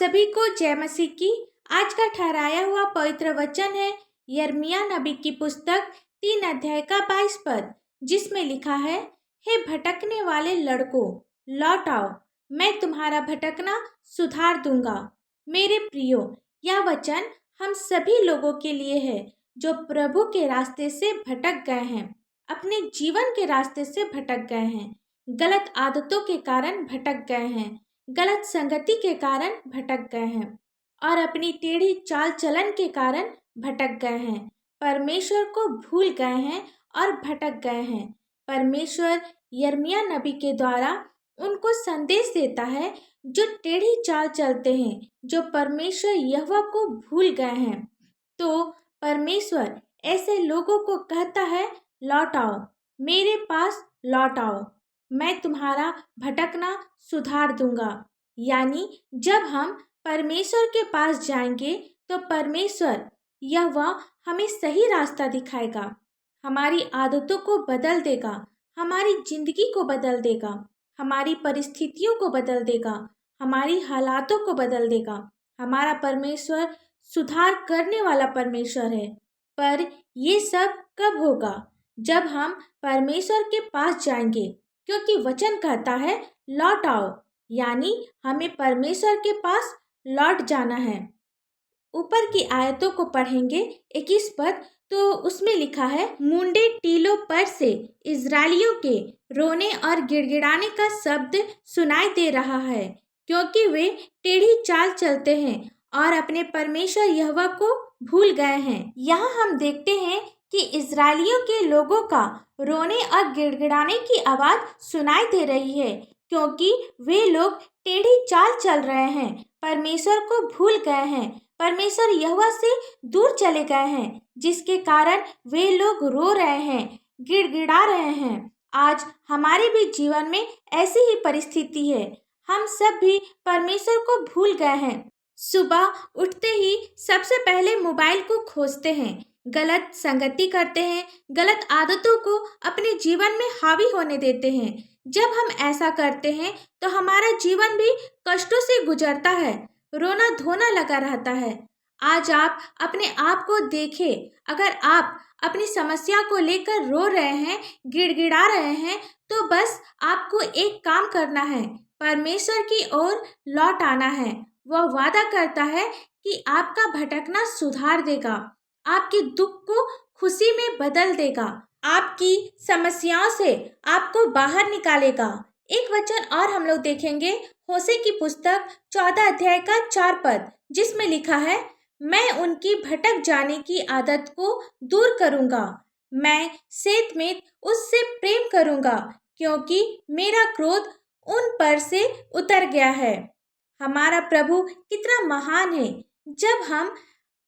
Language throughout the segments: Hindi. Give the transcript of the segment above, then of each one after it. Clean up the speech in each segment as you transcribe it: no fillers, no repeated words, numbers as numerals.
सभी को जय मसीह की। आज का ठहराया हुआ पवित्र वचन है यिर्मयाह नबी की पुस्तक 3 अध्याय का 22 पद, जिसमें लिखा है, हे भटकने वाले लड़कों, लौट आओ, मैं तुम्हारा भटकना सुधार दूंगा। मेरे प्रियो, यह वचन हम सभी लोगों के लिए है जो प्रभु के रास्ते से भटक गए हैं, अपने जीवन के रास्ते से भटक गए हैं, गलत आदतों के कारण भटक गए हैं, गलत संगति के कारण भटक गए हैं और अपनी टेढ़ी चाल चलन के कारण भटक गए हैं। परमेश्वर को भूल गए हैं और भटक गए हैं। परमेश्वर यिर्मयाह नबी के द्वारा उनको संदेश देता है जो टेढ़ी चाल चलते हैं, जो परमेश्वर यहोवा को भूल गए हैं। तो परमेश्वर ऐसे लोगों को कहता है, लौट आओ, मेरे पास लौट आओ, मैं तुम्हारा भटकना सुधार दूंगा। यानी जब हम परमेश्वर के पास जाएंगे तो परमेश्वर यहोवा हमें सही रास्ता दिखाएगा, हमारी आदतों को बदल देगा, हमारी जिंदगी को बदल देगा, हमारी परिस्थितियों को बदल देगा, हमारी हालातों को बदल देगा। हमारा परमेश्वर सुधार करने वाला परमेश्वर है। पर ये सब कब होगा? जब हम परमेश्वर के पास जाएंगे, क्योंकि वचन कहता है लौट आओ, यानी हमें परमेश्वर के पास लौट जाना है। ऊपर की आयतों को पढ़ेंगे 21 पद, तो उसमें लिखा है, मुंडे टीलों पर से इजरायलियों के रोने और गिड़गिड़ाने का शब्द सुनाई दे रहा है, क्योंकि वे टेढ़ी चाल चलते हैं और अपने परमेश्वर यहोवा को भूल गए हैं। यहाँ हम देखते हैं कि इजरायलियों के लोगों का रोने और गिड़गिड़ाने की आवाज सुनाई दे रही है, क्योंकि वे लोग टेढ़ी चाल चल रहे हैं, परमेश्वर को भूल गए हैं, परमेश्वर यहोवा से दूर चले गए हैं, जिसके कारण वे लोग रो रहे हैं, गिड़गिड़ा रहे हैं। आज हमारे भी जीवन में ऐसी ही परिस्थिति है। हम सब भी परमेश्वर को भूल गए हैं। सुबह उठते ही सबसे पहले मोबाइल को खोजते हैं, गलत संगति करते हैं, गलत आदतों को अपने जीवन में हावी होने देते हैं। जब हम ऐसा करते हैं तो हमारा जीवन भी कष्टों से गुजरता है, रोना धोना लगा रहता है। आज आप अपने आप को देखें। अगर आप अपनी समस्या को लेकर रो रहे हैं, गिड़गिड़ा रहे हैं, तो बस आपको एक काम करना है, परमेश्वर की ओर लौट आना है। वह वादा करता है कि आपका भटकना सुधार देगा, आपके दुख को खुशी में बदल देगा, आपकी समस्याओं से आपको बाहर निकालेगा। एक वचन और हम लोग देखेंगे, होशे की पुस्तक 14 अध्याय का 4 पद, जिसमें लिखा है, मैं उनकी भटक जाने की आदत को दूर करूंगा, मैं सेत में उससे प्रेम करूंगा, क्योंकि मेरा क्रोध उन पर से उतर गया है। हमारा प्रभु कितना महान है। जब हम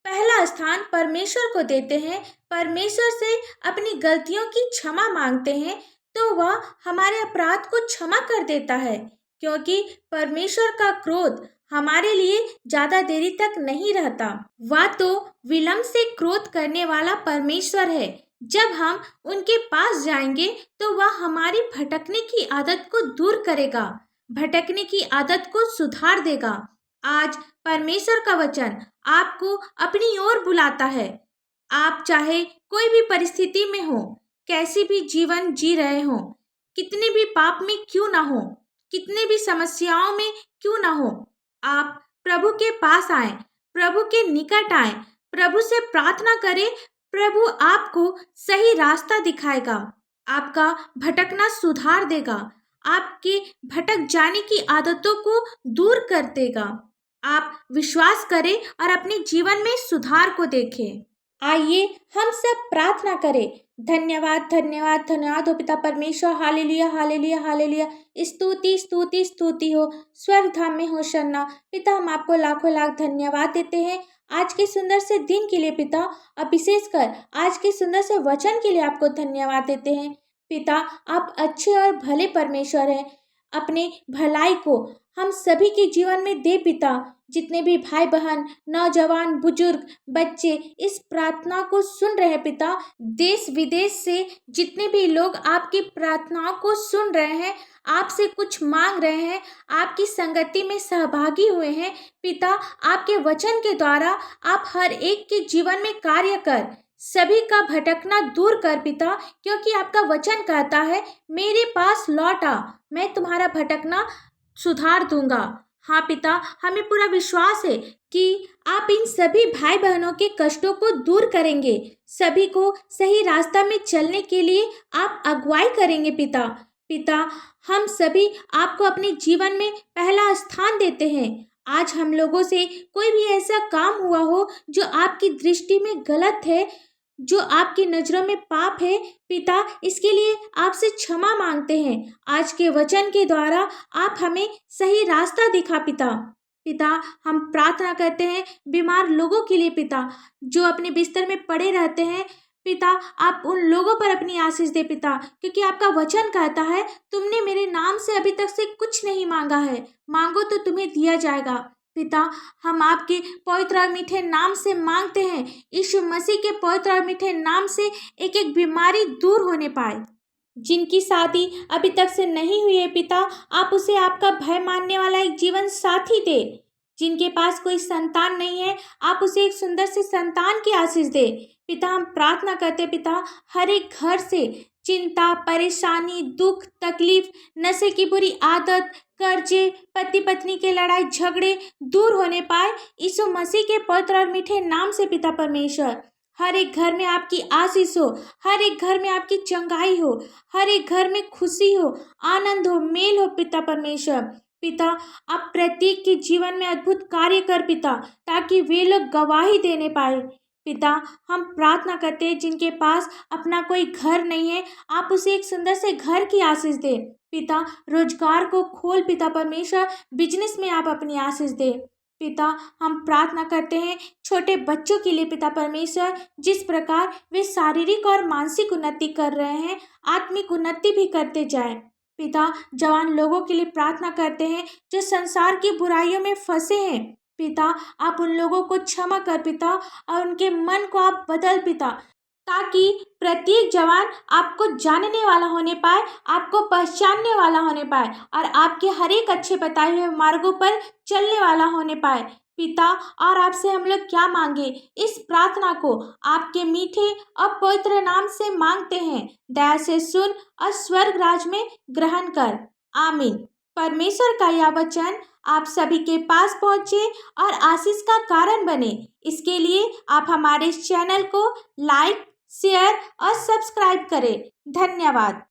पहला स्थान परमेश्वर को देते हैं, परमेश्वर से अपनी गलतियों की क्षमा मांगते हैं, तो वह हमारे अपराध को क्षमा कर देता है, क्योंकि परमेश्वर का क्रोध हमारे लिए ज्यादा देरी तक नहीं रहता। वह तो विलंब से क्रोध करने वाला परमेश्वर है। जब हम उनके पास जाएंगे तो वह हमारी भटकने की आदत को दूर करेगा, भटकने की आदत को सुधार देगा। आज परमेश्वर का वचन आपको अपनी ओर बुलाता है। आप चाहे कोई भी परिस्थिति में हो, कैसी भी जीवन जी रहे हो, कितने भी पाप में क्यों ना हो, कितने भी समस्याओं में क्यों ना हो, आप प्रभु के पास आए, प्रभु के निकट आए, प्रभु से प्रार्थना करें। प्रभु आपको सही रास्ता दिखाएगा, आपका भटकना सुधार देगा, आपके भटक जाने की आदतों को दूर कर देगा। आप विश्वास करें और अपने जीवन में सुधार को देखें। आइए हम सब प्रार्थना करें। धन्यवाद धन्यवाद धन्यवाद हो पिता परमेश्वर। Hallelujah hallelujah hallelujah. स्तुति स्तुति स्तुति हो, स्वर्ग धाम में हो शन्ना। पिता हम आपको लाखों लाख धन्यवाद देते हैं आज के सुंदर से दिन के लिए पिता, और विशेषकर आज के सुंदर से वचन के लिए आपको धन्यवाद देते हैं पिता। आप अच्छे और भले परमेश्वर हैं। अपने भलाई को हम सभी के जीवन में दे पिता। जितने भी भाई बहन, नौजवान, बुजुर्ग, बच्चे इस प्रार्थना को सुन रहे हैं पिता, देश विदेश से जितने भी लोग आपकी प्रार्थनाओं को सुन रहे हैं, आपसे कुछ मांग रहे हैं, आपकी संगति में सहभागी हुए हैं पिता, आपके वचन के द्वारा आप हर एक के जीवन में कार्य कर, सभी का भटकना दूर कर पिता, क्योंकि आपका वचन कहता है मेरे पास लौट आ, मैं तुम्हारा भटकना सुधार दूंगा। हाँ पिता, हमें पूरा विश्वास है कि आप इन सभी भाई बहनों के कष्टों को दूर करेंगे, सभी को सही रास्ता में चलने के लिए आप अगुवाई करेंगे पिता। पिता, हम सभी आपको अपने जीवन में पहला स्थान देते हैं। आज हम लोगों से कोई भी ऐसा काम हुआ हो जो आपकी दृष्टि में गलत है, जो आपकी नज़रों में पाप है पिता, इसके लिए आपसे क्षमा मांगते हैं। आज के वचन के द्वारा आप हमें सही रास्ता दिखा पिता। पिता, हम प्रार्थना करते हैं बीमार लोगों के लिए पिता, जो अपने बिस्तर में पड़े रहते हैं पिता, आप उन लोगों पर अपनी आशीष दे पिता, क्योंकि आपका वचन कहता है तुमने मेरे नाम से अभी तक से कुछ नहीं मांगा है, मांगो तो तुम्हें दिया जाएगा। पिता, हम आपके पवित्र और मीठे नाम से मांगते हैं, यीशु मसीह के पवित्र और मीठे नाम से एक एक बीमारी दूर होने पाए। जिनकी शादी अभी तक से नहीं हुई है पिता, आप उसे आपका भय मानने वाला एक जीवन साथी दे। जिनके पास कोई संतान नहीं है, आप उसे एक सुंदर से संतान की आशीष दे पिता। हम प्रार्थना करते पिता, हर एक घर से चिंता, परेशानी, दुख, तकलीफ, नशे की बुरी आदत, कर्जे, पति पत्नी के लड़ाई झगड़े दूर होने पाए, यीशु मसीह के पवित्र और मीठे नाम से पिता परमेश्वर। हर एक घर में आपकी आशीष हो, हर एक घर में आपकी चंगाई हो, हर एक घर में खुशी हो, आनंद हो, मेल हो पिता परमेश्वर। पिता, आप प्रत्येक के जीवन में अद्भुत कार्य कर पिता, ताकि वे लोग गवाही देने पाए पिता। हम प्रार्थना करते हैं जिनके पास अपना कोई घर नहीं है, आप उसे एक सुंदर से घर की आशीष दे पिता। रोजगार को खोल पिता परमेश्वर, बिजनेस में आप अपनी आशीष दे पिता। हम प्रार्थना करते हैं छोटे बच्चों के लिए पिता परमेश्वर, जिस प्रकार वे शारीरिक और मानसिक उन्नति कर रहे हैं, आत्मिक उन्नति भी करते जाएं पिता। जवान लोगों के लिए प्रार्थना करते हैं जो संसार की बुराइयों में फंसे हैं पिता, आप उन लोगों को क्षमा कर पिता, और उनके मन को आप बदल पिता, ताकि प्रत्येक जवान आपको जानने वाला होने पाए, आपको पहचानने वाला होने पाए, और आपके हर एक अच्छे बताए हुए मार्गों पर चलने वाला होने पाए पिता। और आपसे हम लोग क्या मांगे, इस प्रार्थना को आपके मीठे और पवित्र नाम से मांगते हैं। दया से सुन और स्वर्ग राज में ग्रहण कर, आमीन। परमेश्वर का यह वचन आप सभी के पास पहुँचे और आशीष का कारण बने, इसके लिए आप हमारे इस चैनल को लाइक, शेयर और सब्सक्राइब करें। धन्यवाद।